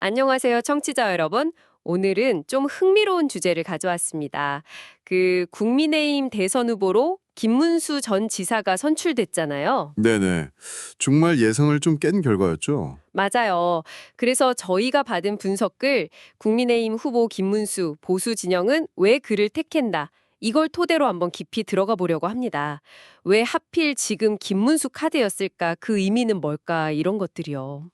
안녕하세요, 청취자 여러분. 오늘은 좀 흥미로운 주제를 가져왔습니다. 국민의힘 대선 후보로 김문수 전 지사가 선출됐잖아요. 네네. 정말 예상을 좀 깬 결과였죠. 맞아요. 그래서 저희가 받은 분석글 국민의힘 후보 김문수 보수 진영은 왜 그를 택했나 이걸 토대로 한번 깊이 들어가 보려고 합니다. 왜 하필 지금 김문수 카드였을까? 그 의미는 뭘까? 이런 것들이요.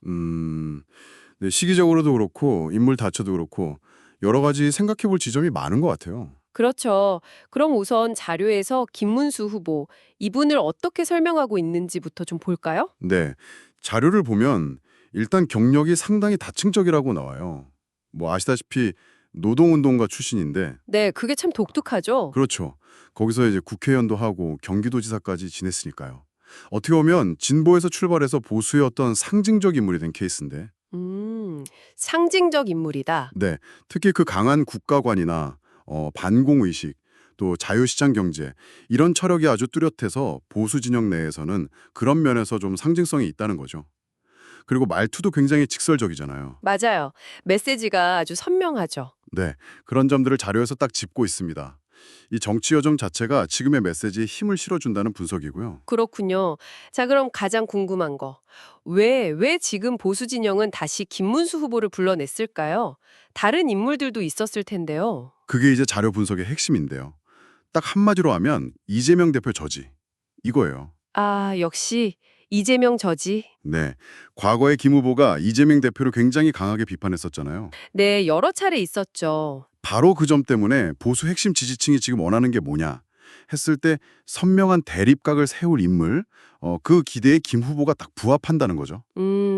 네, 시기적으로도 그렇고 인물 자체도 그렇고 여러 가지 생각해 볼 지점이 많은 것 같아요. 그렇죠. 그럼 우선 자료에서 김문수 후보, 이분을 어떻게 설명하고 있는지부터 좀 볼까요? 네. 자료를 보면 일단 경력이 상당히 다층적이라고 나와요. 뭐 아시다시피 노동운동가 출신인데 네, 그게 참 독특하죠. 그렇죠. 거기서 이제 국회의원도 하고 경기도지사까지 지냈으니까요. 어떻게 보면 진보에서 출발해서 보수의 어떤 상징적 인물이 된 케이스인데 상징적 인물이다. 네, 특히 그 강한 국가관이나 반공의식, 또 자유시장 경제 이런 철학이 아주 뚜렷해서 보수 진영 내에서는 그런 면에서 좀 상징성이 있다는 거죠. 그리고 말투도 굉장히 직설적이잖아요. 맞아요. 메시지가 아주 선명하죠. 네, 그런 점들을 자료에서 딱 짚고 있습니다. 이 정치 여정 자체가 지금의 메시지에 힘을 실어준다는 분석이고요. 그렇군요. 자, 그럼 가장 궁금한 거. 왜 지금 보수 진영은 다시 김문수 후보를 불러냈을까요? 다른 인물들도 있었을 텐데요. 그게 이제 자료 분석의 핵심인데요. 딱 한마디로 하면 이재명 대표 저지, 이거예요. 아, 역시 이재명 저지. 네, 과거에 김 후보가 이재명 대표를 굉장히 강하게 비판했었잖아요. 네, 여러 차례 있었죠. 바로 그 점 때문에 보수 핵심 지지층이 지금 원하는 게 뭐냐 했을 때 선명한 대립각을 세울 인물, 그 기대에 김 후보가 딱 부합한다는 거죠.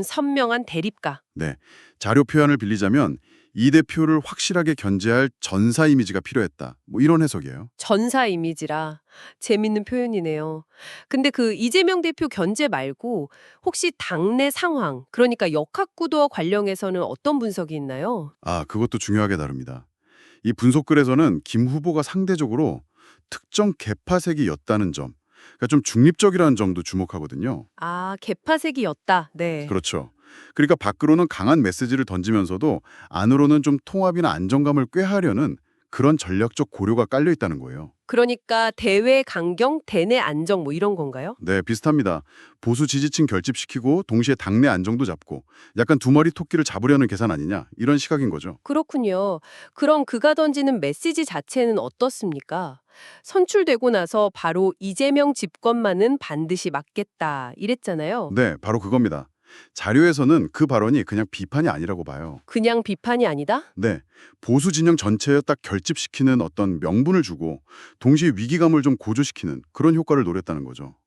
선명한 대립가. 네, 자료 표현을 빌리자면 이 대표를 확실하게 견제할 전사 이미지가 필요했다. 뭐 이런 해석이에요. 전사 이미지라 재밌는 표현이네요. 근데 그 이재명 대표 견제 말고 혹시 당내 상황, 그러니까 역학구도와 관련해서는 어떤 분석이 있나요? 아, 그것도 중요하게 다릅니다. 이 분석글에서는 김 후보가 상대적으로 특정 개파색이었다는 점, 그러니까 좀 중립적이라는 점도 주목하거든요. 아, 개파색이었다. 네. 그렇죠. 그러니까 밖으로는 강한 메시지를 던지면서도 안으로는 좀 통합이나 안정감을 꾀하려는 그런 전략적 고려가 깔려 있다는 거예요. 그러니까 대외 강경, 대내 안정 뭐 이런 건가요? 네, 비슷합니다. 보수 지지층 결집시키고 동시에 당내 안정도 잡고 약간 두 마리 토끼를 잡으려는 계산 아니냐 이런 시각인 거죠. 그렇군요. 그럼 그가 던지는 메시지 자체는 어떻습니까? 선출되고 나서 바로 이재명 집권만은 반드시 막겠다 이랬잖아요. 네, 바로 그겁니다. 자료에서는 그 발언이 그냥 비판이 아니라고 봐요. 그냥 비판이 아니다? 네, 보수 진영 전체에 딱 결집시키는 어떤 명분을 주고 동시에 위기감을 좀 고조시키는 그런 효과를 노렸다는 거죠.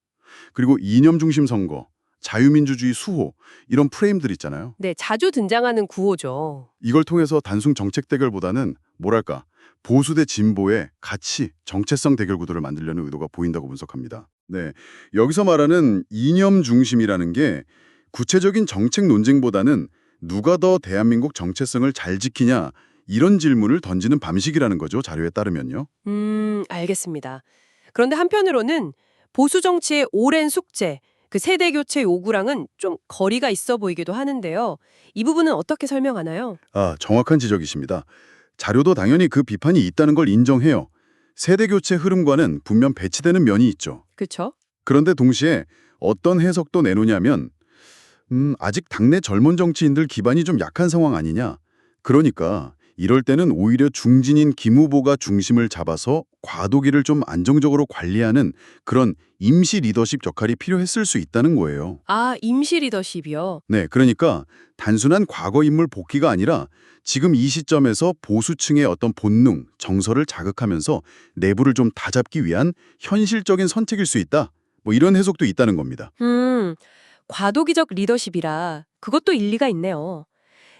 그리고 이념 중심 선거, 자유민주주의 수호 이런 프레임들 있잖아요. 네, 자주 등장하는 구호죠. 이걸 통해서 단순 정책 대결보다는 뭐랄까 보수 대 진보의 가치, 정체성 대결 구도를 만들려는 의도가 보인다고 분석합니다. 네, 여기서 말하는 이념 중심이라는 게 구체적인 정책 논쟁보다는 누가 더 대한민국 정체성을 잘 지키냐 이런 질문을 던지는 방식이라는 거죠. 자료에 따르면요. 알겠습니다. 그런데 한편으로는 보수 정치의 오랜 숙제, 그 세대 교체 요구랑은 좀 거리가 있어 보이기도 하는데요. 이 부분은 어떻게 설명하나요? 아, 정확한 지적이십니다. 자료도 당연히 그 비판이 있다는 걸 인정해요. 세대 교체 흐름과는 분명 배치되는 면이 있죠. 그렇죠? 그런데 동시에 어떤 해석도 내놓냐면 아직 당내 젊은 정치인들 기반이 좀 약한 상황 아니냐. 그러니까 이럴 때는 오히려 중진인 김 후보가 중심을 잡아서 과도기를 좀 안정적으로 관리하는 그런 임시 리더십 역할이 필요했을 수 있다는 거예요. 아, 임시 리더십이요. 네, 그러니까 단순한 과거 인물 복귀가 아니라 지금 이 시점에서 보수층의 어떤 본능, 정서를 자극하면서 내부를 좀 다잡기 위한 현실적인 선택일 수 있다. 뭐 이런 해석도 있다는 겁니다. 과도기적 리더십이라 그것도 일리가 있네요.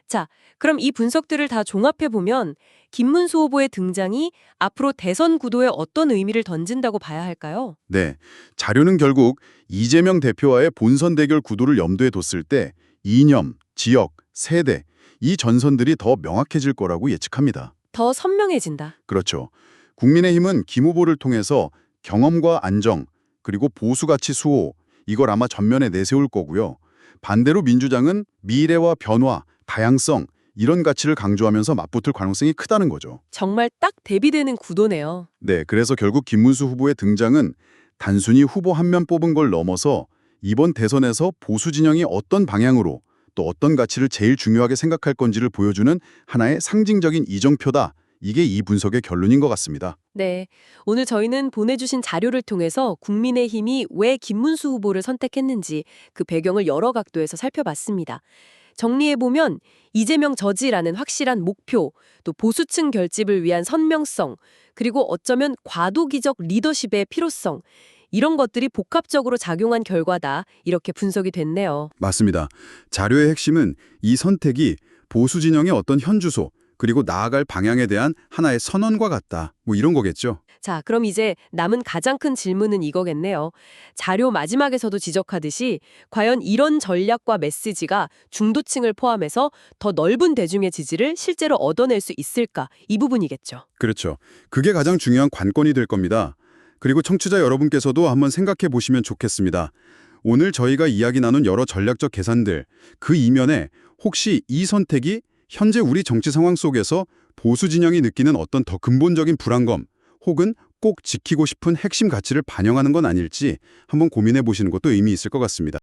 자, 그럼 이 분석들을 다 종합해 보면 김문수 후보의 등장이 앞으로 대선 구도에 어떤 의미를 던진다고 봐야 할까요? 네, 자료는 결국 이재명 대표와의 본선 대결 구도를 염두에 뒀을 때 이념, 지역, 세대, 이 전선들이 더 명확해질 거라고 예측합니다. 더 선명해진다. 그렇죠. 국민의힘은 김 후보를 통해서 경험과 안정, 그리고 보수 가치 수호, 이걸 아마 전면에 내세울 거고요. 반대로 민주당은 미래와 변화, 다양성, 이런 가치를 강조하면서 맞붙을 가능성이 크다는 거죠. 정말 딱 대비되는 구도네요. 네, 그래서 결국 김문수 후보의 등장은 단순히 후보 한 명 뽑은 걸 넘어서 이번 대선에서 보수 진영이 어떤 방향으로 또 어떤 가치를 제일 중요하게 생각할 건지를 보여주는 하나의 상징적인 이정표다. 이게 이 분석의 결론인 것 같습니다. 네. 오늘 저희는 보내주신 자료를 통해서 국민의힘이 왜 김문수 후보를 선택했는지 그 배경을 여러 각도에서 살펴봤습니다. 정리해보면 이재명 저지라는 확실한 목표, 또 보수층 결집을 위한 선명성, 그리고 어쩌면 과도기적 리더십의 필요성, 이런 것들이 복합적으로 작용한 결과다. 이렇게 분석이 됐네요. 맞습니다. 자료의 핵심은 이 선택이 보수 진영의 어떤 현주소, 그리고 나아갈 방향에 대한 하나의 선언과 같다. 뭐 이런 거겠죠. 자, 그럼 이제 남은 가장 큰 질문은 이거겠네요. 자료 마지막에서도 지적하듯이 과연 이런 전략과 메시지가 중도층을 포함해서 더 넓은 대중의 지지를 실제로 얻어낼 수 있을까? 이 부분이겠죠. 그렇죠. 그게 가장 중요한 관건이 될 겁니다. 그리고 청취자 여러분께서도 한번 생각해 보시면 좋겠습니다. 오늘 저희가 이야기 나눈 여러 전략적 계산들, 그 이면에 혹시 이 선택이 현재 우리 정치 상황 속에서 보수 진영이 느끼는 어떤 더 근본적인 불안감 혹은 꼭 지키고 싶은 핵심 가치를 반영하는 건 아닐지 한번 고민해 보시는 것도 의미 있을 것 같습니다.